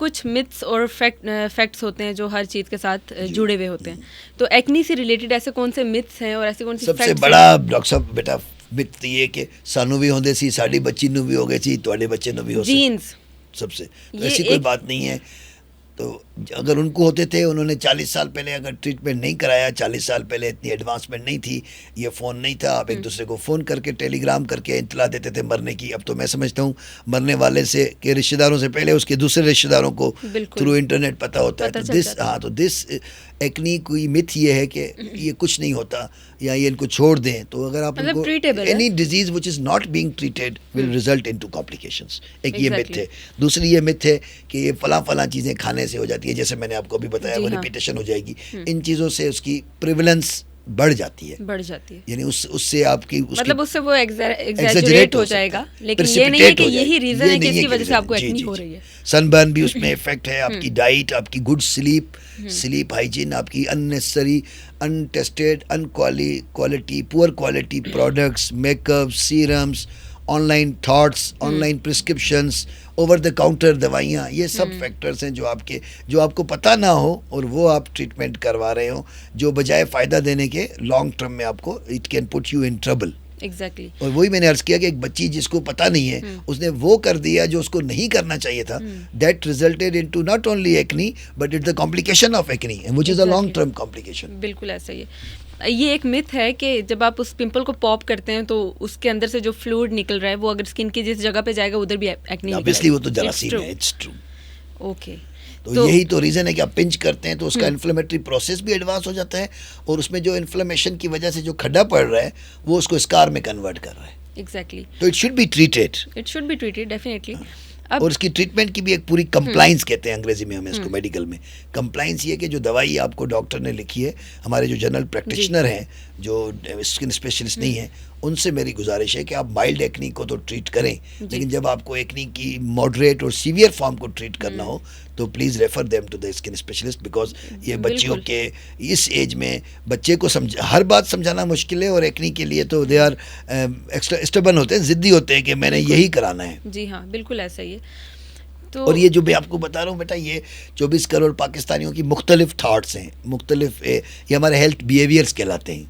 کچھ متس اور فیکٹس ہوتے ہیں جو ہر چیز کے ساتھ جڑے ہوئے ہوتے ہیں. تو ایکنی سے ریلیٹڈ ایسے کون سے متس ہیں اور ایسے کون سی سب سے بڑا ڈاکٹر صاحب بیٹا مت یہ کہ سانو بھی ہوندے سی, ساڈی بچی نو بھی ہو گئے سی, تواڈے بچے نو بھی ہو سکتے جینز سب سے. ایسی کوئی بات نہیں ہے. تو اگر ان کو ہوتے تھے, انہوں نے 40 سال پہلے اگر ٹریٹمنٹ نہیں کرایا, 40 سال پہلے اتنی ایڈوانسمنٹ نہیں تھی, یہ فون نہیں تھا, آپ ایک دوسرے کو فون کر کے ٹیلی گرام کر کے اطلاع دیتے تھے مرنے کی. اب تو میں سمجھتا ہوں مرنے والے سے کے رشتہ داروں سے پہلے اس کے دوسرے رشتہ داروں کو تھرو انٹرنیٹ پتہ ہوتا ہے. تو دس ایکنی کوئی متھ یہ ہے کہ یہ کچھ نہیں ہوتا یا یہ ان کو چھوڑ دیں. تو اگر آپ ان کو any disease which is not being treated will result into complications, ایک یہ متھ ہے. دوسری یہ متھ ہے کہ یہ فلاں چیزیں کھانے سے ہو جاتی ہے, جیسے میں نے آپ کو ابھی بتایا وہ ریپیٹیشن ہو جائے گی. ان چیزوں سے اس کی پریولنس بڑھ جاتی ہے, یعنی اس سے آپ کی مطلب اس سے وہ ایگزیجریٹ ہو جائے گا, لیکن یہ نہیں ہے کہ یہی ریزن ہے کہ اس کی وجہ سے آپ کو ایکنی ہو رہی ہے. سن برن بھی اس میں افیکٹ ہے, آپ کی ڈائٹ, آپ کی گڈ سلیپ ہائیجین, آپ کی unnecessary untested quality poor quality products, make up, serums, online thoughts, online prescriptions, over the counter دوائیاں, یہ سب فیکٹرز ہیں جو آپ کو پتہ نہ ہو اور وہ آپ ٹریٹمنٹ کروا رہے ہوں, جو بجائے فائدہ دینے کے لانگ ٹرم میں آپ کو it can put you in trouble. Exactly. اور وہی میں نے عرض کیا کہ ایک بچی جس کو پتہ نہیں ہے اس نے وہ کر دیا جو اس کو نہیں کرنا چاہیے تھا, that resulted into not only acne but it's the complication of acne which is a long term complication. بالکل ایسا ہی ہے. یہ ایک متھ ہے کہ جب آپ اس پمپل کو پاپ کرتے ہیں تو اس کے اندر سے جو فلوئڈ نکل رہا ہے وہ اگر اسکن کی جس جگہ پہ جائے گا ادھر بھی ایکنی نکلے گا. obviously وہ تو جراثیم ہے. It's true. اوکے. تو یہی تو ریزن ہے کہ آپ پنچ کرتے ہیں تو اس کا انفلیمیٹری پروسیس بھی ایڈوانس ہو جاتا ہے, اور اس میں جو انفلیمیشن کی وجہ سے جو کھڈا پڑ رہا ہے وہ اس کو اسکار میں کنورٹ کر رہا ہے. ایگزیکٹلی. تو it should be treated. It should be treated definitely. اور اس کی ٹریٹمنٹ کی بھی ایک پوری کمپلائنس کہتے ہیں انگریزی میں ہمیں اس کو میڈیکل میں. کمپلائنس یہ کہ جو دوائی آپ کو ڈاکٹر نے لکھی ہے, ہمارے جو جنرل پریکٹیشنر ہیں جو اسکن اسپیشلسٹ نہیں ہیں, ان سے میری گزارش ہے کہ آپ مائلڈ ایکنی کو تو ٹریٹ کریں, لیکن جب آپ کو ایکنی کی ماڈریٹ اور سیویئر فارم کو ٹریٹ کرنا ہو تو please refer them to the skin specialist, because یہ بچیوں کے اس ایج میں بچے کو ہر بات سمجھانا مشکل ہے, اور ایکنی کے لیے تو دے آر ایکسٹرا اسٹبن ہوتے ہیں, ضدی ہوتے ہیں کہ میں نے یہی کرانا ہے. جی ہاں بالکل ایسا ہی ہے. اور یہ جو میں آپ کو بتا رہا ہوں بیٹا, یہ 24 کروڑ پاکستانیوں کی مختلف تھاٹس ہیں, مختلف یہ ہمارے ہیلتھ بیہیویئرس کہلاتے ہیں.